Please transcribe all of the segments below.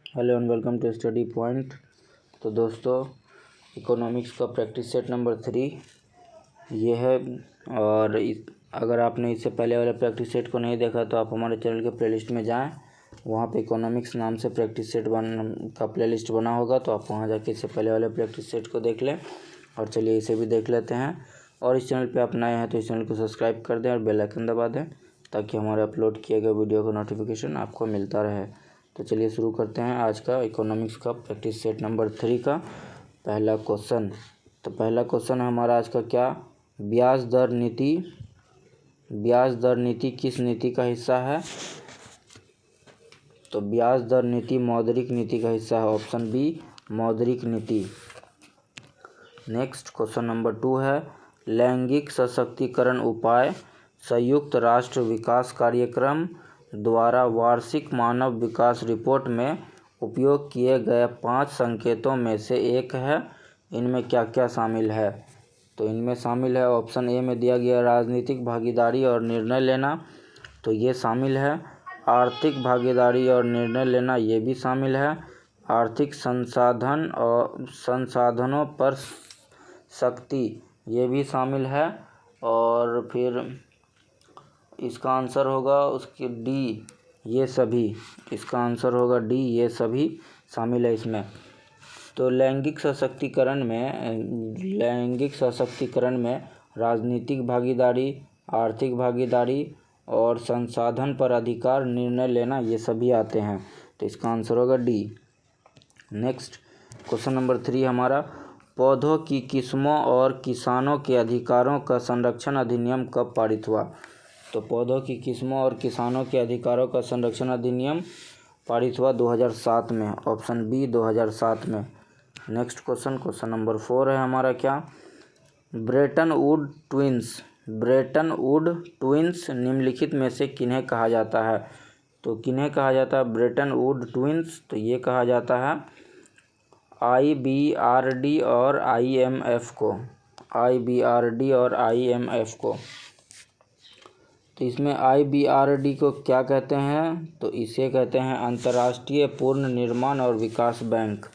Hello and welcome to study point. तो दोस्तों, economics का प्रैक्टिस सेट नंबर 3 ये है। और अगर आपने इससे पहले वाले प्रैक्टिस सेट को नहीं देखा तो आप हमारे चैनल के प्लेलिस्ट में जाएं। वहाँ पे इकोनॉमिक्स नाम से प्रैक्टिस सेट का प्लेलिस्ट बना होगा, तो आप वहाँ जाके इससे पहले वाले प्रैक्टिस सेट को देख लें। और चलिए इसे भी देख लेते हैं। और इस चैनल पर आप नए हैं तो इस चैनल को सब्सक्राइब कर दें और बेल आइकन दबा दें, ताकि हमारे अपलोड किए गए वीडियो का नोटिफिकेशन आपको मिलता रहे। तो चलिए शुरू करते हैं आज का इकोनॉमिक्स का प्रैक्टिस सेट नंबर 3 का पहला क्वेश्चन। तो पहला क्वेश्चन है हमारा आज का क्या, ब्याज दर नीति। ब्याज दर नीति किस नीति का हिस्सा है? तो ब्याज दर नीति मौद्रिक नीति का हिस्सा है। ऑप्शन बी मौद्रिक नीति। नेक्स्ट क्वेश्चन नंबर 2 है, लैंगिक सशक्तिकरण उपाय संयुक्त राष्ट्र विकास कार्यक्रम द्वारा वार्षिक मानव विकास रिपोर्ट में उपयोग किए गए 5 संकेतों में से एक है। इनमें क्या क्या शामिल है? तो इनमें शामिल है, ऑप्शन ए में दिया गया राजनीतिक भागीदारी और निर्णय लेना, तो ये शामिल है। आर्थिक भागीदारी और निर्णय लेना, ये भी शामिल है। आर्थिक संसाधन और संसाधनों पर शक्ति, ये भी शामिल है। और फिर इसका आंसर होगा उसकी डी, ये सभी। इसका आंसर होगा डी, ये सभी शामिल है इसमें। तो लैंगिक सशक्तिकरण में राजनीतिक भागीदारी, आर्थिक भागीदारी और संसाधन पर अधिकार, निर्णय लेना, ये सभी आते हैं। तो इसका आंसर होगा डी। नेक्स्ट क्वेश्चन नंबर 3 हमारा, पौधों की किस्मों और किसानों के अधिकारों का संरक्षण अधिनियम कब पारित हुआ? तो पौधों की किस्मों और किसानों के अधिकारों का संरक्षण अधिनियम पारित हुआ 2007 में। ऑप्शन बी 2007 में। नेक्स्ट क्वेश्चन नंबर 4 है हमारा क्या, ब्रेटन वुड ट्विंस निम्नलिखित में से किन्हें कहा जाता है? तो किन्हें कहा जाता है ब्रेटन वुड ट्विंस? तो ये कहा जाता है IBRD और IMF को। IBRD और IMF को। तो इसमें IBRD को क्या कहते हैं? तो इसे कहते हैं अंतर्राष्ट्रीय पूर्ण निर्माण और विकास बैंक।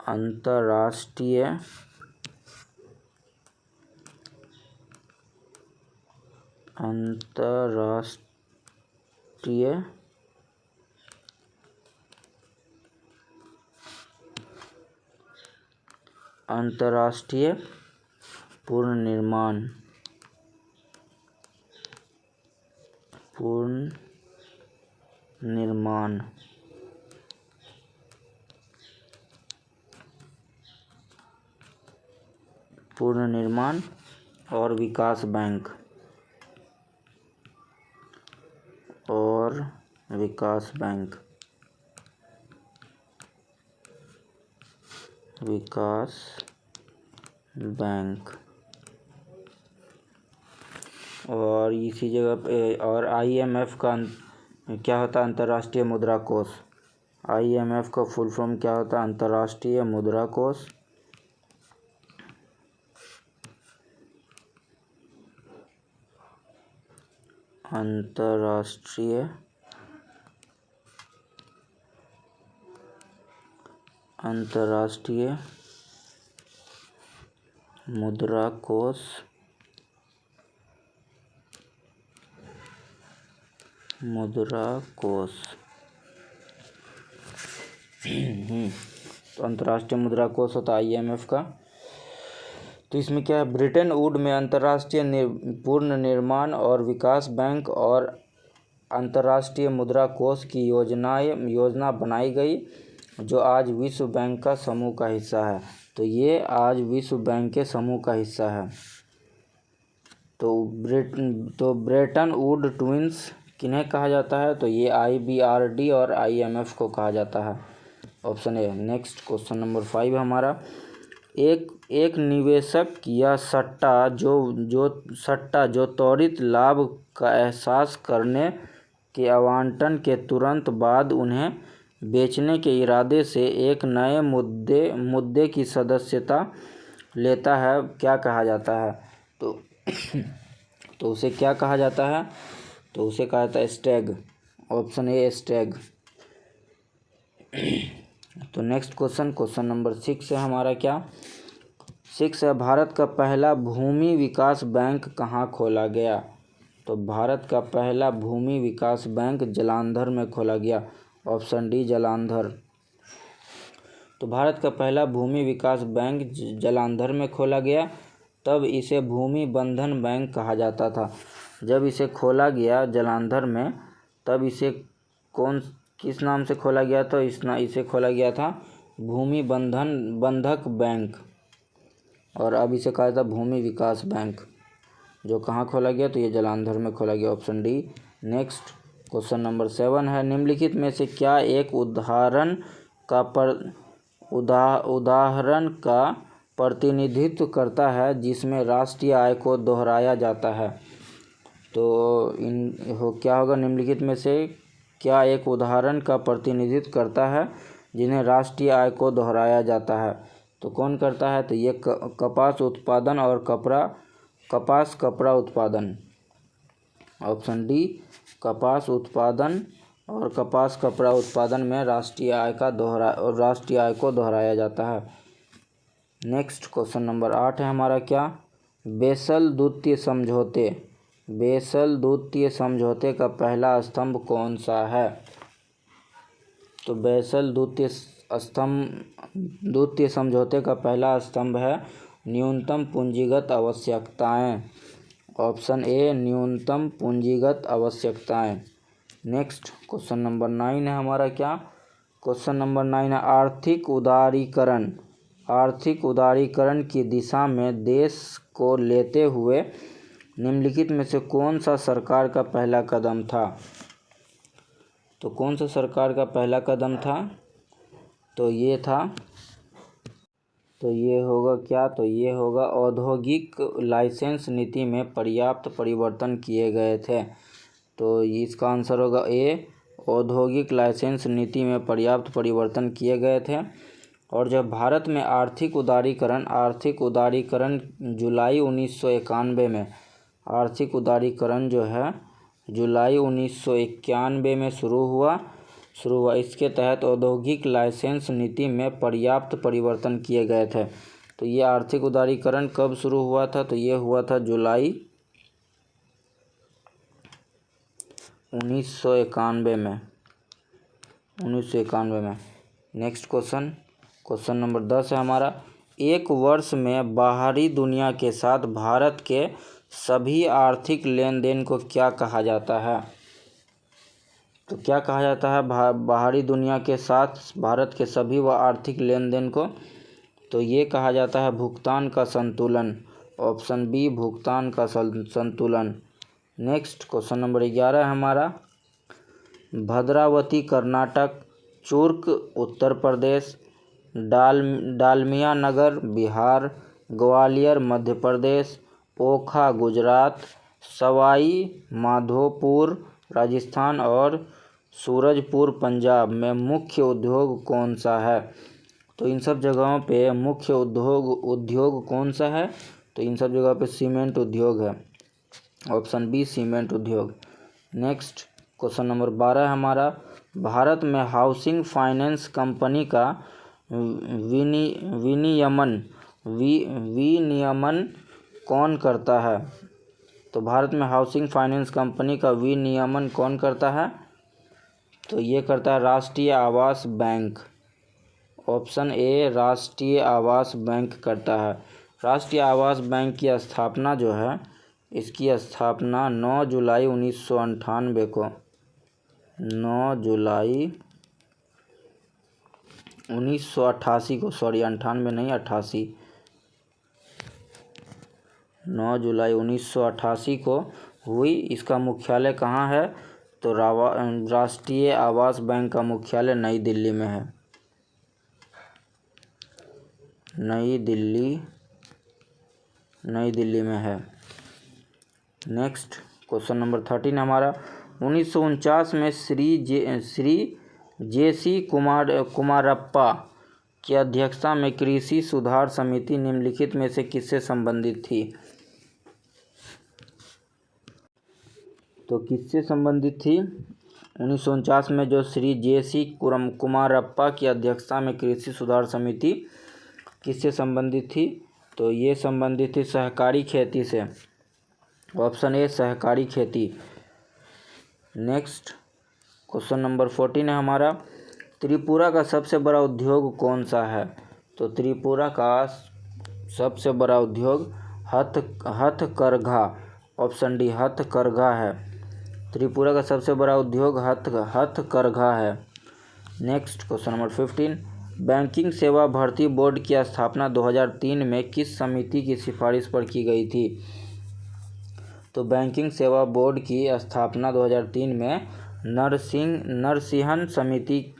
अंतर्राष्ट्रीय पूर्ण निर्माण और विकास बैंक और इसी जगह पे। और IMF का क्या होता है? अंतर्राष्ट्रीय मुद्रा कोष। IMF का फुल फॉर्म क्या होता है? अंतर्राष्ट्रीय मुद्रा कोष। अंतर्राष्ट्रीय मुद्रा कोष। तो अंतर्राष्ट्रीय मुद्रा कोष होता है IMF का। तो इसमें क्या है, ब्रिटेन वुड में अंतर्राष्ट्रीय पूर्ण निर्माण और विकास बैंक और अंतर्राष्ट्रीय मुद्रा कोष की योजना बनाई गई, जो आज विश्व बैंक का समूह का हिस्सा है। तो ये आज विश्व बैंक के समूह का हिस्सा है। तो ब्रेटन वुड ट्विंस किन्हें कहा जाता है? तो ये IBRD और IMF को कहा जाता है। Option A. Next question number 5 हमारा, एक निवेशक या सट्टा जो त्वरित लाभ का एहसास करने के आवंटन के तुरंत बाद उन्हें बेचने के इरादे से एक नए मुद्दे की सदस्यता लेता है, क्या कहा जाता है? तो उसे क्या कहा जाता है? तो उसे कहा जाता है स्टैग। Option A Stag. तो नेक्स्ट क्वेश्चन नंबर 6 है हमारा। क्या 6 है, भारत का पहला भूमि विकास बैंक कहाँ खोला गया? तो भारत का पहला भूमि विकास बैंक जालंधर में खोला गया। Option D Jalandhar. तो भारत का पहला भूमि विकास बैंक जालंधर में खोला गया। तब इसे भूमि बंधन बैंक कहा जाता था। जब इसे खोला गया जालंधर में, तब इसे किस नाम से खोला गया? तो इसे खोला गया था भूमि बंधक बैंक, और अब इसे कहा जाता भूमि विकास बैंक। जो कहाँ खोला गया? तो ये जालंधर में खोला गया। Option D. Next question number 7 है, निम्नलिखित में से क्या एक उदाहरण का प्रतिनिधित्व करता है जिसमें राष्ट्रीय आय को दोहराया जाता है? तो क्या होगा? निम्नलिखित में से क्या एक उदाहरण का प्रतिनिधित्व करता है जिन्हें राष्ट्रीय आय को दोहराया जाता है? तो कौन करता है? तो ये कपास उत्पादन और कपड़ा उत्पादन। ऑप्शन डी कपास उत्पादन और कपड़ा उत्पादन में राष्ट्रीय आय को दोहराया जाता है। नेक्स्ट क्वेश्चन नंबर 8 है हमारा। क्या बेसल द्वितीय समझौते का पहला स्तंभ कौन सा है? तो बेसल द्वितीय समझौते का पहला स्तंभ है न्यूनतम पूंजीगत आवश्यकताएं। ऑप्शन ए न्यूनतम पूंजीगत आवश्यकताएं। नेक्स्ट क्वेश्चन नंबर 9 है हमारा। क्या क्वेश्चन नंबर 9 है, आर्थिक उदारीकरण की दिशा में देश को लेते हुए निम्नलिखित में से कौन सा सरकार का पहला कदम था? तो कौन सा सरकार का पहला कदम था? तो ये होगा क्या? तो ये होगा औद्योगिक लाइसेंस नीति में पर्याप्त परिवर्तन किए गए थे। तो इसका आंसर होगा ए औद्योगिक लाइसेंस नीति में पर्याप्त परिवर्तन किए गए थे। और जब भारत में आर्थिक उदारीकरण जुलाई 1991 में जो है जुलाई 1991 में शुरू हुआ। इसके तहत औद्योगिक लाइसेंस नीति में पर्याप्त परिवर्तन किए गए थे। तो ये आर्थिक उदारीकरण कब शुरू हुआ था? तो ये हुआ था जुलाई 1991 में। नेक्स्ट क्वेश्चन नंबर 10 है हमारा। एक वर्ष में बाहरी दुनिया के साथ भारत के सभी आर्थिक लेन देन को क्या कहा जाता है? तो क्या कहा जाता है बाहरी दुनिया के साथ भारत के सभी व आर्थिक लेन देन को? तो ये कहा जाता है भुगतान का संतुलन। ऑप्शन बी भुगतान का संतुलन। नेक्स्ट क्वेश्चन नंबर 11 है हमारा। भद्रावती कर्नाटक, चुर्क उत्तर प्रदेश, डालमिया नगर बिहार, ग्वालियर मध्य प्रदेश, ओखा गुजरात, सवाई माधोपुर राजस्थान और सूरजपुर पंजाब में मुख्य उद्योग कौन सा है? तो इन सब जगहों पे मुख्य उद्योग कौन सा है? तो इन सब जगहों पे सीमेंट उद्योग है। ऑप्शन बी सीमेंट उद्योग। नेक्स्ट क्वेश्चन नंबर 12 हमारा। भारत में हाउसिंग फाइनेंस कंपनी का विनियमन कौन करता है? तो भारत में हाउसिंग फाइनेंस कंपनी का विनियमन कौन करता है? तो ये करता है राष्ट्रीय आवास बैंक। ऑप्शन ए राष्ट्रीय आवास बैंक करता है। राष्ट्रीय आवास बैंक की स्थापना जो है, इसकी स्थापना 9 जुलाई 1998 को 9 जुलाई 1988 को 98 नहीं 88 9 जुलाई 1988 को हुई। इसका मुख्यालय कहाँ है? तो राष्ट्रीय आवास बैंक का मुख्यालय नई दिल्ली में है। नई दिल्ली में है। नेक्स्ट क्वेश्चन नंबर 13 हमारा। 1949 में श्री जे.सी. कुमारप्पा की अध्यक्षता में कृषि सुधार समिति निम्नलिखित में से किससे संबंधित थी? तो किससे संबंधित थी? 1949 में जो श्री JC कुमारप्पा की अध्यक्षता में कृषि सुधार समिति किससे संबंधित थी? तो ये संबंधित थी सहकारी खेती से। ऑप्शन ए सहकारी खेती। नेक्स्ट क्वेश्चन नंबर 14 है हमारा, त्रिपुरा का सबसे बड़ा उद्योग कौन सा है? तो त्रिपुरा का सबसे बड़ा उद्योग हथकरघा। ऑप्शन डी हथकरघा है। त्रिपुरा का सबसे बड़ा उद्योग हथकरघा है। नेक्स्ट क्वेश्चन नंबर 15, बैंकिंग सेवा भर्ती बोर्ड की स्थापना 2003 में किस समिति की सिफारिश पर की गई थी? तो बैंकिंग सेवा बोर्ड की स्थापना 2003 में नरसिंहन समिति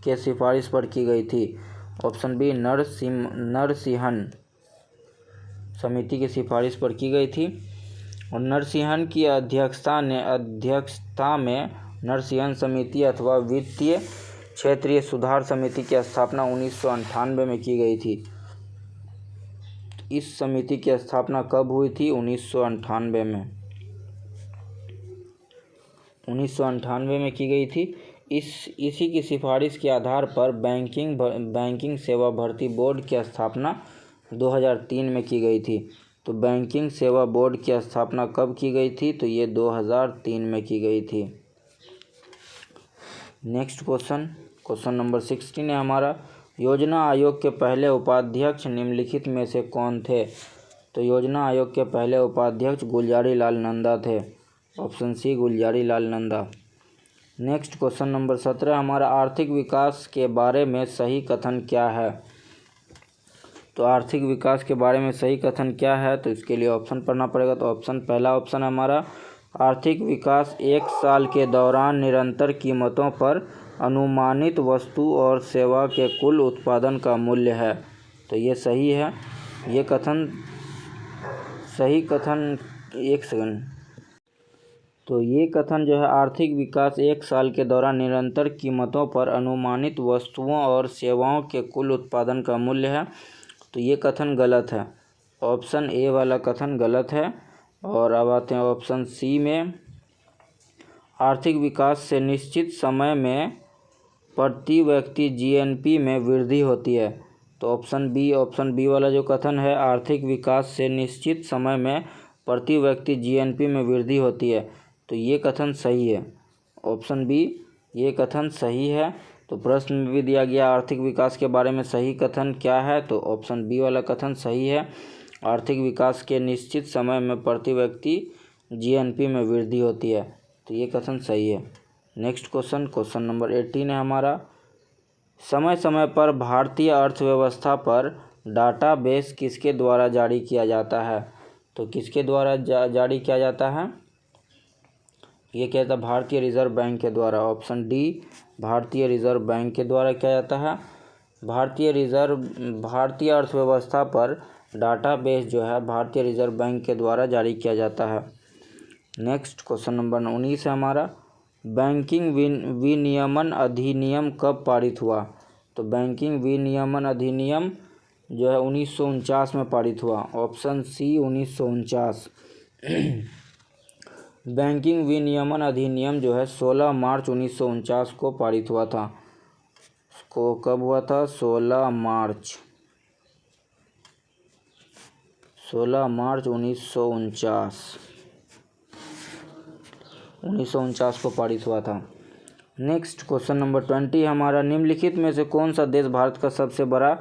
के सिफारिश पर की गई थी। ऑप्शन बी नरसिंहन समिति की सिफारिश पर की गई थी। और नरसिंहन की अध्यक्षता में नरसिंहन समिति अथवा वित्तीय क्षेत्रीय सुधार समिति की स्थापना 1998 में की गई थी। इस समिति की स्थापना कब हुई थी? 1998 में। 1998 में की गई थी। इसी की सिफारिश के आधार पर बैंकिंग सेवा भर्ती बोर्ड की स्थापना 2003 में की गई थी। तो बैंकिंग सेवा बोर्ड की स्थापना कब की गई थी? तो ये 2003 में की गई थी। नेक्स्ट क्वेश्चन नंबर 16 है हमारा, योजना आयोग के पहले उपाध्यक्ष निम्नलिखित में से कौन थे? तो योजना आयोग के पहले उपाध्यक्ष गुलजारी लाल नंदा थे। Option C Gulzari Lal Nanda. Next question number 17 हमारा, आर्थिक विकास के बारे में सही कथन क्या है? तो आर्थिक विकास के बारे में सही कथन क्या है? तो इसके लिए ऑप्शन पढ़ना पड़ेगा। तो पहला ऑप्शन है हमारा, आर्थिक विकास एक साल के दौरान निरंतर कीमतों पर अनुमानित वस्तु और सेवा के कुल उत्पादन का मूल्य है। तो ये सही है। ये कथन एक सेकंड। तो ये कथन जो है, आर्थिक विकास एक साल के दौरान निरंतर कीमतों पर अनुमानित वस्तुओं और सेवाओं के कुल उत्पादन का मूल्य है। तो ये कथन गलत है। ऑप्शन ए वाला कथन गलत है। और अब आते हैं ऑप्शन सी में, आर्थिक विकास से निश्चित समय में प्रति व्यक्ति GNP में वृद्धि होती है। तो ऑप्शन बी वाला जो कथन है, आर्थिक विकास से निश्चित समय में प्रति व्यक्ति GNP में वृद्धि होती है, तो ये कथन सही है। ऑप्शन बी ये कथन सही है। तो प्रश्न में भी दिया गया आर्थिक विकास के बारे में सही कथन क्या है? तो ऑप्शन बी वाला कथन सही है। आर्थिक विकास के निश्चित समय में प्रति व्यक्ति GNP में वृद्धि होती है, तो ये कथन सही है। नेक्स्ट क्वेश्चन नंबर 18 है हमारा, समय समय पर भारतीय अर्थव्यवस्था पर डाटाबेस किसके द्वारा जारी किया जाता है? तो किसके द्वारा जारी किया जाता है? ये क्या था? भारतीय रिजर्व बैंक के द्वारा। ऑप्शन डी भारतीय रिजर्व बैंक के द्वारा किया जाता है। भारतीय अर्थव्यवस्था पर डाटाबेस जो है भारतीय रिजर्व बैंक के द्वारा जारी किया जाता है। नेक्स्ट क्वेश्चन नंबर 19 है हमारा, बैंकिंग विनियमन अधिनियम कब पारित हुआ? तो बैंकिंग विनियमन अधिनियम जो है 1949 में पारित हुआ। Option C 1949। बैंकिंग विनियमन अधिनियम जो है 16 मार्च 1949 को पारित हुआ था। कब हुआ था? 16 मार्च 1949 को पारित हुआ था। नेक्स्ट क्वेश्चन नंबर 20 हमारा, निम्नलिखित में से कौन सा देश भारत का सबसे बड़ा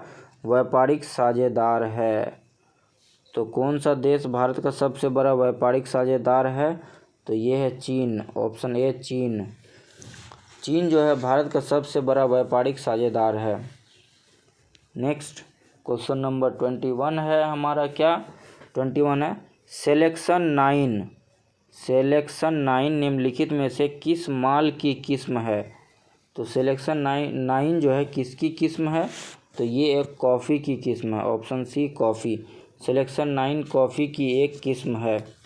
व्यापारिक साझेदार है? तो कौन सा देश भारत का सबसे बड़ा व्यापारिक साझेदार है? तो ये है चीन। ऑप्शन ए चीन। चीन जो है भारत का सबसे बड़ा व्यापारिक साझेदार है। नेक्स्ट क्वेश्चन नंबर 21 है हमारा, क्या 21 है, सिलेक्शन 9 निम्नलिखित में से किस माल की किस्म है? तो सिलेक्शन 9 जो है किसकी किस्म है? तो ये एक कॉफ़ी की किस्म है। Option C coffee. Selection 9 coffee की एक किस्म है।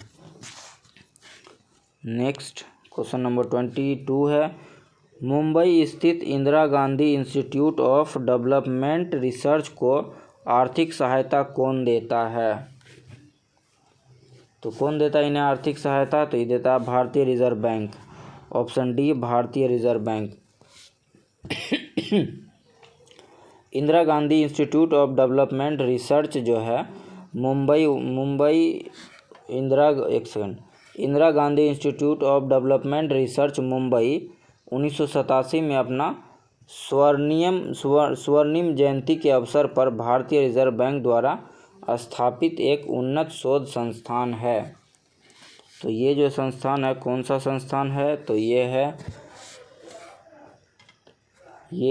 नेक्स्ट क्वेश्चन नंबर 22 है, मुंबई स्थित Indira Gandhi institute of development research को आर्थिक सहायता कौन देता है? तो कौन देता है इन्हें आर्थिक सहायता? तो ये देता है भारतीय रिजर्व बैंक। ऑप्शन डी भारतीय reserve bank. Indira Gandhi institute of development research जो है Indira Gandhi institute of development research Mumbai 1987 में अपना स्वर्णिम जयंती के अवसर पर भारतीय रिजर्व बैंक द्वारा स्थापित एक उन्नत शोध संस्थान है। तो ये जो संस्थान है कौन सा संस्थान है, तो ये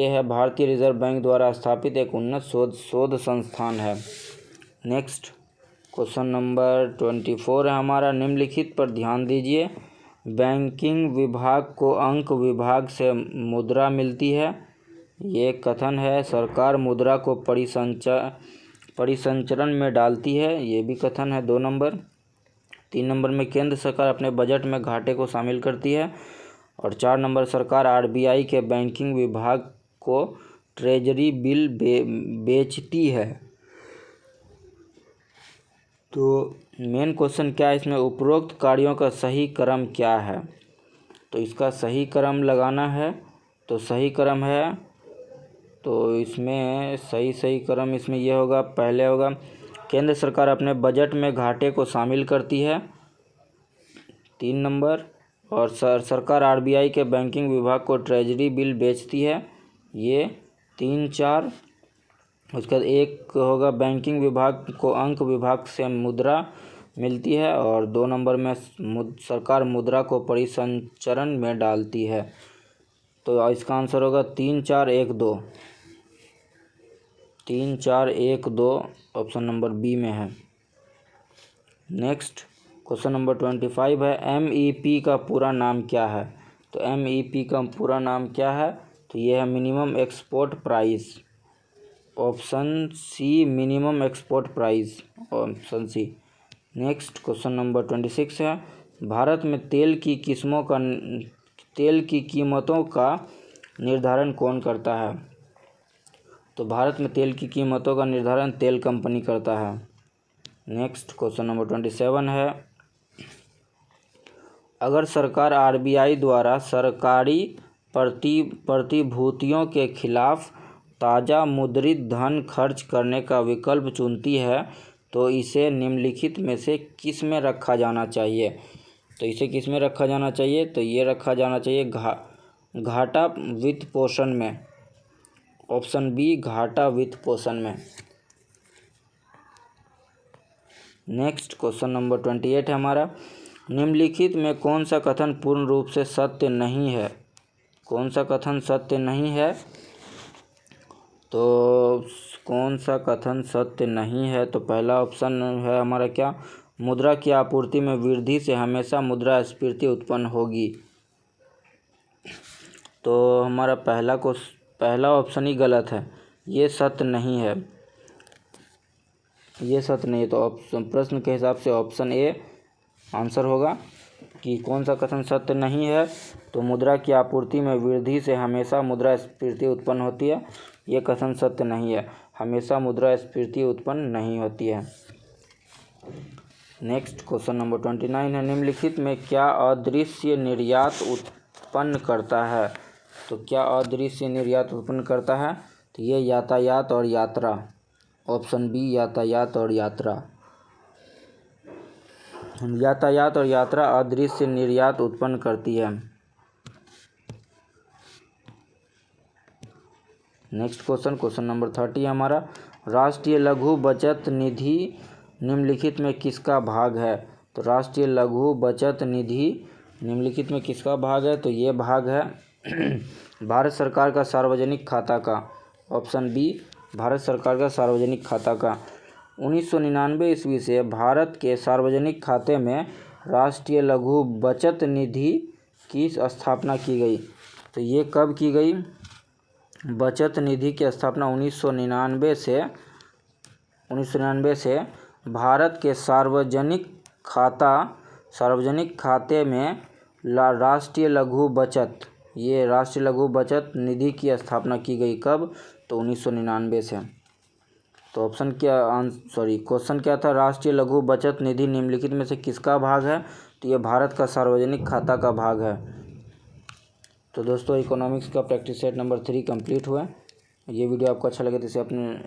है भारतीय रिजर्व बैंक द्वारा स्थापित एक उन्नत शोध संस्थान है। नेक्स्ट क्वेश्चन नंबर 24 है हमारा, निम्नलिखित पर ध्यान दीजिए। बैंकिंग विभाग को अंक विभाग से मुद्रा मिलती है, ये कथन है। सरकार मुद्रा को परिसंचरण में डालती है, ये भी कथन है 2 नंबर। 3 नंबर में केंद्र सरकार अपने बजट में घाटे को शामिल करती है। और 4 नंबर सरकार आरबीआई के बैंकिंग विभाग को ट्रेजरी बिल बेचती है। तो मेन क्वेश्चन क्या है इसमें, उपरोक्त कार्यों का सही क्रम क्या है। तो इसका सही क्रम लगाना है, तो सही क्रम है, तो इसमें सही क्रम इसमें यह होगा। पहले होगा केंद्र सरकार अपने बजट में घाटे को शामिल करती है, 3 नंबर। और सरकार आरबीआई के बैंकिंग विभाग को ट्रेजरी बिल बेचती है, ये 3, 4। उसके बाद एक होगा बैंकिंग विभाग को अंक विभाग से मुद्रा मिलती है, और 2 नंबर में सरकार मुद्रा को परिसंचरण में डालती है। तो इसका आंसर होगा 3, 4, 1, 2। 3, 4, 1, 2 ऑप्शन नंबर बी में है। नेक्स्ट क्वेश्चन नंबर 25 है, MEP का पूरा नाम क्या है। तो MEP का पूरा नाम क्या है, तो ये है minimum export price, option C minimum export price, option C. Next question number 26 है, भारत में तेल की कीमतों का निर्धारण कौन करता है। तो भारत में तेल की कीमतों का निर्धारण तेल कंपनी करता है। नेक्स्ट क्वेश्चन नंबर 27 है, अगर सरकार आरबीआई द्वारा सरकारी प्रतिभूतियों के खिलाफ ताज़ा मुद्रित धन खर्च करने का विकल्प चुनती है तो इसे निम्नलिखित में से किस में रखा जाना चाहिए। तो इसे किस में रखा जाना चाहिए, तो ये रखा जाना चाहिए घाटा वित्त पोषण में, ऑप्शन बी घाटा वित्त पोषण में। नेक्स्ट क्वेश्चन नंबर 28 है हमारा, निम्नलिखित में कौन सा कथन पूर्ण रूप से सत्य नहीं है। कौन सा कथन सत्य नहीं है, तो कौन सा कथन सत्य नहीं है, तो पहला ऑप्शन है हमारा क्या, मुद्रा की आपूर्ति में वृद्धि से हमेशा मुद्रास्फीति उत्पन्न होगी। तो हमारा पहला ऑप्शन ही गलत है, ये सत्य नहीं है, ये सत्य नहीं है। तो प्रश्न के हिसाब से ऑप्शन ए आंसर होगा कि कौन सा कथन सत्य नहीं है, तो मुद्रा की आपूर्ति में वृद्धि से हमेशा मुद्रास्फीति उत्पन्न होती है, ये कथन सत्य नहीं है, हमेशा मुद्रास्फीति उत्पन्न नहीं होती है। नेक्स्ट क्वेश्चन नंबर 29 है, निम्नलिखित में क्या अदृश्य निर्यात उत्पन्न करता है। तो क्या अदृश्य निर्यात उत्पन्न करता है, तो ये यातायात और यात्रा, ऑप्शन बी यातायात और यात्रा। यातायात और यात्रा अदृश्य निर्यात उत्पन्न करती है। नेक्स्ट क्वेश्चन नंबर 30 हमारा, राष्ट्रीय लघु बचत निधि निम्नलिखित में किसका भाग है। तो राष्ट्रीय लघु बचत निधि निम्नलिखित में किसका भाग है, तो ये भाग है भारत सरकार का सार्वजनिक खाता का, ऑप्शन बी भारत सरकार का सार्वजनिक खाता का। 1999 ईस्वी से भारत के सार्वजनिक खाते में राष्ट्रीय लघु बचत निधि की स्थापना की गई। तो ये कब की गई, बचत निधि की स्थापना 1999 से भारत के सार्वजनिक खाते में राष्ट्रीय लघु बचत निधि की स्थापना की गई। कब, तो 1999 से। तो क्वेश्चन क्या था, राष्ट्रीय लघु बचत निधि निम्नलिखित में से किसका भाग है, तो ये भारत का सार्वजनिक खाता का भाग है। तो दोस्तों इकोनॉमिक्स का प्रैक्टिस सेट नंबर 3 कंप्लीट हुआ। ये वीडियो आपको अच्छा लगे तो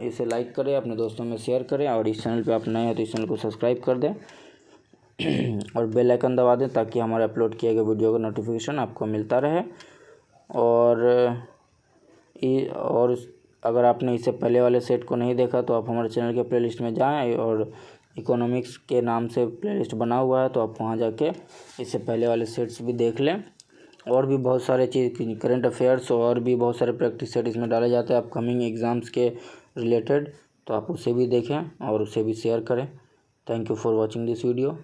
इसे लाइक करें, अपने दोस्तों में शेयर करें, और इस चैनल पे आप नए हैं तो इस चैनल को सब्सक्राइब कर दें और बेल आइकन दबा दें ताकि हमारे अपलोड किए गए वीडियो का नोटिफिकेशन आपको मिलता रहे। और अगर आपने इससे पहले वाले सेट को नहीं देखा तो आप हमारे चैनल के प्लेलिस्ट में जाएं, और इकोनॉमिक्स के नाम से प्लेलिस्ट बना हुआ है, तो आप वहां जाके इससे पहले वाले सेट्स भी देख लें। और भी बहुत सारे चीज़, करंट अफेयर्स और भी बहुत सारे प्रैक्टिस सेट इसमें डाले जाते हैं अपकमिंग एग्ज़ाम्स के रिलेटेड, तो आप उसे भी देखें और उसे भी शेयर करें। Thank you for watching this video.